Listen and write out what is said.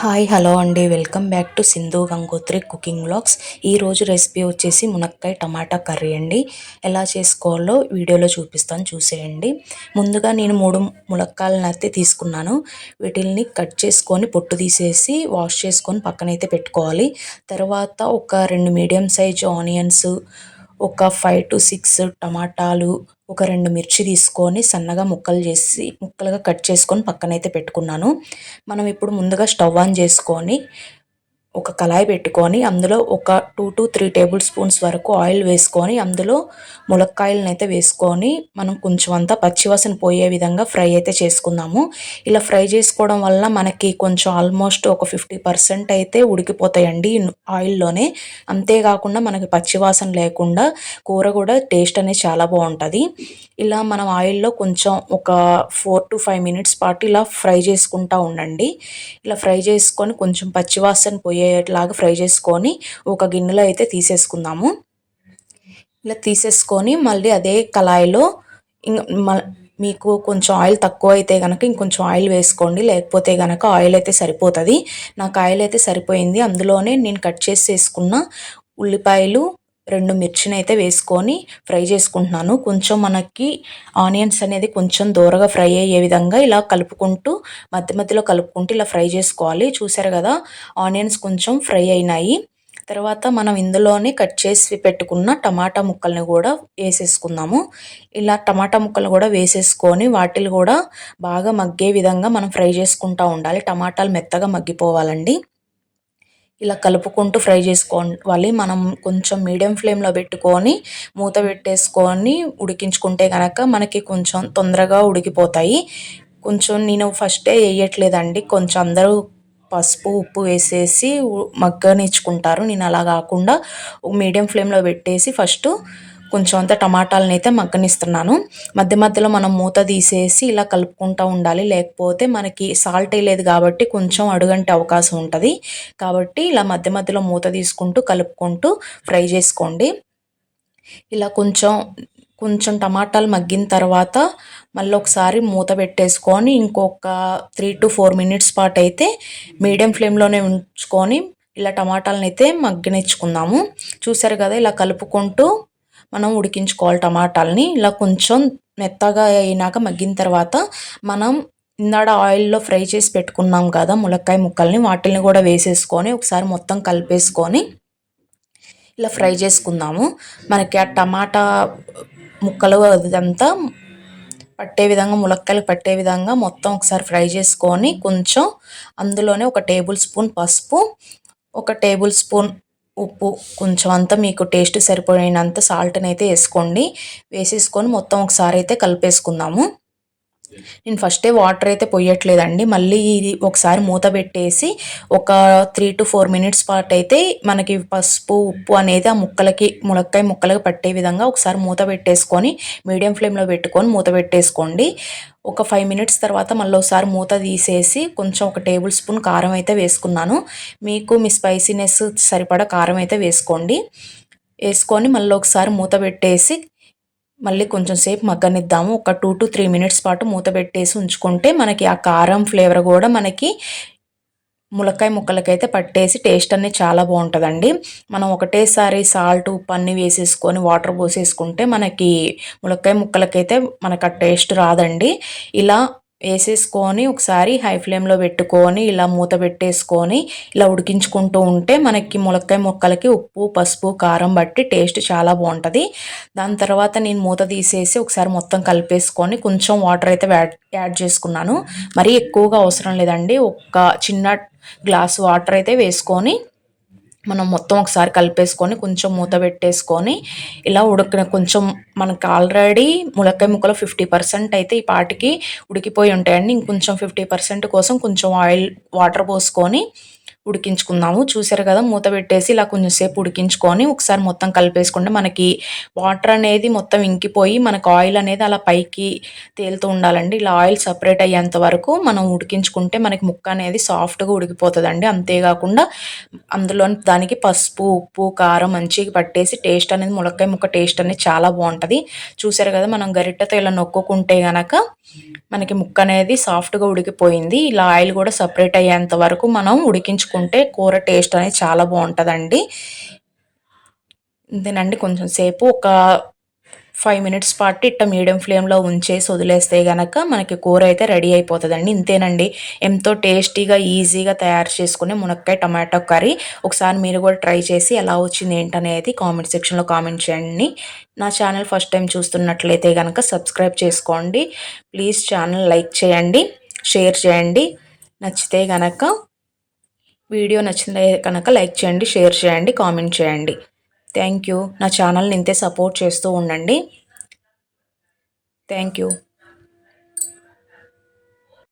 Hi hello అండి. Welcome back to Sindhu Gangotri cooking vlogs. ఈరోజు recipe వచ్చేసి మునక్కాయ టమాటా కర్రీ అండి. ఎలా చేసుకోవాలో వీడియోలో చూపిస్తాను, చూసేయండి. ముందుగా నేను 3 ములక్కాయలను అయితే తీసుకున్నాను. వీటిల్ని కట్ చేసుకొని పొట్టు తీసేసి వాష్ చేసుకొని పక్కనైతే పెట్టుకోవాలి. తర్వాత ఒక 2 మీడియం సైజ్ ఆనియన్స్, ఒక 5 to 6 టమాటాలు, ఒక 2 మిర్చి తీసుకొని సన్నగా ముక్కలుగా కట్ చేసుకొని పక్కనైతే పెట్టుకున్నాను. మనం ఇప్పుడు ముందుగా స్టవ్ ఆన్ చేసుకొని ఒక కళాయి పెట్టుకొని అందులో ఒక 2 to 3 టేబుల్ స్పూన్స్ వరకు ఆయిల్ వేసుకొని అందులో ములక్కాయలను అయితే వేసుకొని మనం కొంచెం అంతా పచ్చివాసన పోయే విధంగా ఫ్రై అయితే చేసుకుందాము. ఇలా ఫ్రై చేసుకోవడం వల్ల మనకి కొంచెం ఆల్మోస్ట్ ఒక 50% అయితే ఉడికిపోతాయండి ఆయిల్లోనే. అంతేకాకుండా మనకి పచ్చివాసన లేకుండా కూర కూడా టేస్ట్ అనేది చాలా బాగుంటుంది. ఇలా మనం ఆయిల్లో కొంచెం ఒక 4 to 5 మినిట్స్ పాటు ఇలా ఫ్రై చేసుకుంటూ ఉండండి. ఇలా ఫ్రై చేసుకొని కొంచెం పచ్చివాసన పోయేలాగా ఫ్రై చేసుకొని ఒక గిన్నెలో అయితే తీసేసుకుందాము. ఇలా తీసేసుకొని మళ్ళీ అదే కళాయిలో మీకు కొంచెం ఆయిల్ తక్కువ అయితే కనుక ఇంకొంచెం ఆయిల్ వేసుకోండి, లేకపోతే కనుక ఆయిల్ అయితే సరిపోతుంది. నాకు ఆయిల్ అయితే సరిపోయింది. అందులోనే నేను కట్ చేసి వేసుకున్న ఉల్లిపాయలు, 2 మిర్చిని అయితే వేసుకొని ఫ్రై చేసుకుంటున్నాను. కొంచెం మనకి ఆనియన్స్ అనేది కొంచెం దూరగా ఫ్రై అయ్యే విధంగా ఇలా కలుపుకుంటూ మధ్యలో కలుపుకుంటూ ఇలా ఫ్రై చేసుకోవాలి. చూసారు కదా, ఆనియన్స్ కొంచెం ఫ్రై అయినాయి. తర్వాత మనం ఇందులోనే కట్ చేసి పెట్టుకున్న టమాటా ముక్కల్ని కూడా వేసేసుకుందాము. ఇలా టమాటా ముక్కలు కూడా వేసేసుకొని వాటిని కూడా బాగా మగ్గే విధంగా మనం ఫ్రై చేసుకుంటూ ఉండాలి. టమాటాలు మెత్తగా మగ్గిపోవాలండి. ఇలా కలుపుకుంటూ ఫ్రై చేసుకోవాలి. మనం కొంచెం మీడియం ఫ్లేమ్లో పెట్టుకొని మూత పెట్టేసుకొని ఉడికించుకుంటే కనుక మనకి కొంచెం తొందరగా ఉడికిపోతాయి. కొంచెం నేను ఫస్టే వేయట్లేదండి, కొంచెం అందరూ పసుపు ఉప్పు వేసేసి మగ్గనిచ్చుకుంటారు. నేను అలా కాకుండా మీడియం ఫ్లేమ్లో పెట్టేసి ఫస్ట్ కొంచెం అంతా టమాటాలను అయితే మగ్గనిస్తున్నాను. మధ్యలో మనం మూత తీసేసి ఇలా కలుపుకుంటూ ఉండాలి, లేకపోతే మనకి సాల్ట్ వేయలేదు కాబట్టి కొంచెం అడుగంటే అవకాశం ఉంటుంది. కాబట్టి ఇలా మధ్యలో మూత తీసుకుంటూ కలుపుకుంటూ ఫ్రై చేసుకోండి. ఇలా కొంచెం టమాటాలు మగ్గిన తర్వాత మళ్ళీ ఒకసారి మూత పెట్టేసుకొని ఇంకొక 3 to 4 మినిట్స్ పాటు అయితే మీడియం ఫ్లేమ్లోనే ఉంచుకొని ఇలా టమాటాలను అయితే మగ్గనిచ్చుకుందాము. చూసారు కదా, ఇలా కలుపుకుంటూ మనం ఉడికించుకోవాలి టమాటాలని. ఇలా కొంచెం మెత్తగా అయినాక మగ్గిన తర్వాత మనం ఇందాడ ఆయిల్లో ఫ్రై చేసి పెట్టుకున్నాం కదా ములక్కాయ ముక్కల్ని, వాటిని కూడా వేసేసుకొని ఒకసారి మొత్తం కలిపేసుకొని ఇలా ఫ్రై చేసుకుందాము. మనకి ఆ టమాటా ముక్కలు అదంతా పట్టే విధంగా, ములక్కాయలు పట్టే విధంగా మొత్తం ఒకసారి ఫ్రై చేసుకొని కొంచెం అందులోనే ఒక 1 టేబుల్ స్పూన్ పసుపు, ఒక 1 టేబుల్ స్పూన్ ఉప్పు, కొంచెం అంతా మీకు టేస్ట్ సరిపోయినంత సాల్ట్ని అయితే వేసుకోండి. వేసేసుకొని మొత్తం ఒకసారి అయితే కలిపేసుకుందాము. నేను ఫస్టే వాటర్ అయితే పొయ్యట్లేదండి. మళ్ళీ ఇది ఒకసారి మూత పెట్టేసి ఒక 3 to 4 మినిట్స్ పాటు అయితే మనకి పసుపు ఉప్పు అనేది ఆ ములక్కాయ ముక్కలకి పట్టే విధంగా ఒకసారి మూత పెట్టేసుకొని మీడియం ఫ్లేమ్లో పెట్టుకొని మూత పెట్టేసుకోండి. ఒక 5 మినిట్స్ తర్వాత మళ్ళీ ఒకసారి మూత తీసేసి కొంచెం ఒక 1 టేబుల్ స్పూన్ కారం అయితే వేసుకున్నాను. మీకు మీ స్పైసీనెస్ సరిపడా కారం అయితే వేసుకోండి. వేసుకొని మళ్ళీ ఒకసారి మూత పెట్టేసి మళ్ళీ కొంచెం సేపు మగ్గనిద్దాము. ఒక 2 to 3 మినిట్స్ పాటు మూత పెట్టేసి ఉంచుకుంటే మనకి ఆ కారం ఫ్లేవర్ కూడా మనకి ములక్కాయ ముక్కలకైతే పట్టేసి టేస్ట్ అనేది చాలా బాగుంటుందండి. మనం ఒకటేసారి సాల్ట్ ఉప్పు అన్నీ వేసేసుకొని వాటర్ పోసేసుకుంటే మనకి ములక్కాయ ముక్కలకైతే మనకు ఆ టేస్ట్ రాదండి. ఇలా వేసేసుకొని ఒకసారి హై ఫ్లేమ్లో పెట్టుకొని ఇలా మూత పెట్టేసుకొని ఇలా ఉడికించుకుంటూ ఉంటే మనకి ములక్కాయ ముక్కలకి ఉప్పు పసుపు కారం బట్టి టేస్ట్ చాలా బాగుంటుంది. దాని తర్వాత నేను మూత తీసేసి ఒకసారి మొత్తం కలిపేసుకొని కొంచెం వాటర్ అయితే యాడ్ చేసుకున్నాను. మరీ ఎక్కువగా అవసరం లేదండి. ఒక చిన్న గ్లాసు వాటర్ అయితే వేసుకొని మనం మొత్తం ఒకసారి కలిపేసుకొని కొంచెం మూత పెట్టేసుకొని ఇలా కొంచెం మనకు ఆల్రెడీ ములక్కాయ ముక్కలు 50% అయితే ఈ పాటికి ఉడికిపోయి ఉంటాయండి. ఇంకొంచెం 50% కోసం కొంచెం వాటర్ పోసుకొని ఉడికించుకుందాము. చూసారు కదా, మూత పెట్టేసి ఇలా కొంచెం సేపు ఉడికించుకొని ఒకసారి మొత్తం కలిపేసుకుంటే మనకి వాటర్ అనేది మొత్తం ఇంకిపోయి మనకు ఆయిల్ అనేది అలా పైకి తేలుతూ ఉండాలండి. ఇలా ఆయిల్ సపరేట్ అయ్యేంత వరకు మనం ఉడికించుకుంటే మనకి ముక్క అనేది సాఫ్ట్గా ఉడికిపోతుందండి. అంతేకాకుండా అందులో దానికి పసుపు, ఉప్పు, కారం మంచిగా పట్టేసి టేస్ట్ అనేది ములక్కాయ ముక్క టేస్ట్ అనేది చాలా బాగుంటుంది. చూసారు కదా, మనం గరిటెతో ఇలా నొక్కుకుంటే గనక మనకి ముక్క అనేది సాఫ్ట్గా ఉడికిపోయింది. ఇలా ఆయిల్ కూడా సపరేట్ అయ్యేంత వరకు మనం ఉడికించుకుంటే కూర టేస్ట్ అనేది చాలా బాగుంటుందండి. ఇంతేనండి, కొంచెం సేపు ఒక 5 మినిట్స్ పాటు ఇట్ట మీడియం ఫ్లేమ్లో ఉంచేసి వదిలేస్తే గనక మనకి కూర అయితే రెడీ అయిపోతుందండి. ఇంతేనండి, ఎంతో టేస్టీగా ఈజీగా తయారు చేసుకునే మునక్కాయ టమాటో కర్రీ. ఒకసారి మీరు కూడా ట్రై చేసి ఎలా వచ్చింది ఏంటనేది కామెంట్ సెక్షన్లో కామెంట్ చేయండి. నా ఛానల్ ఫస్ట్ టైం చూస్తున్నట్లయితే కనుక సబ్స్క్రైబ్ చేసుకోండి. ప్లీజ్ ఛానల్ లైక్ చేయండి, షేర్ చేయండి. నచ్చితే కనుక వీడియో నచ్చితే కనుక లైక్ చేయండి, షేర్ చేయండి, కామెంట్ చేయండి. Thank you. నా ఛానల్ని ఇంతే సపోర్ట్ చేస్తూ ఉండండి. Thank you.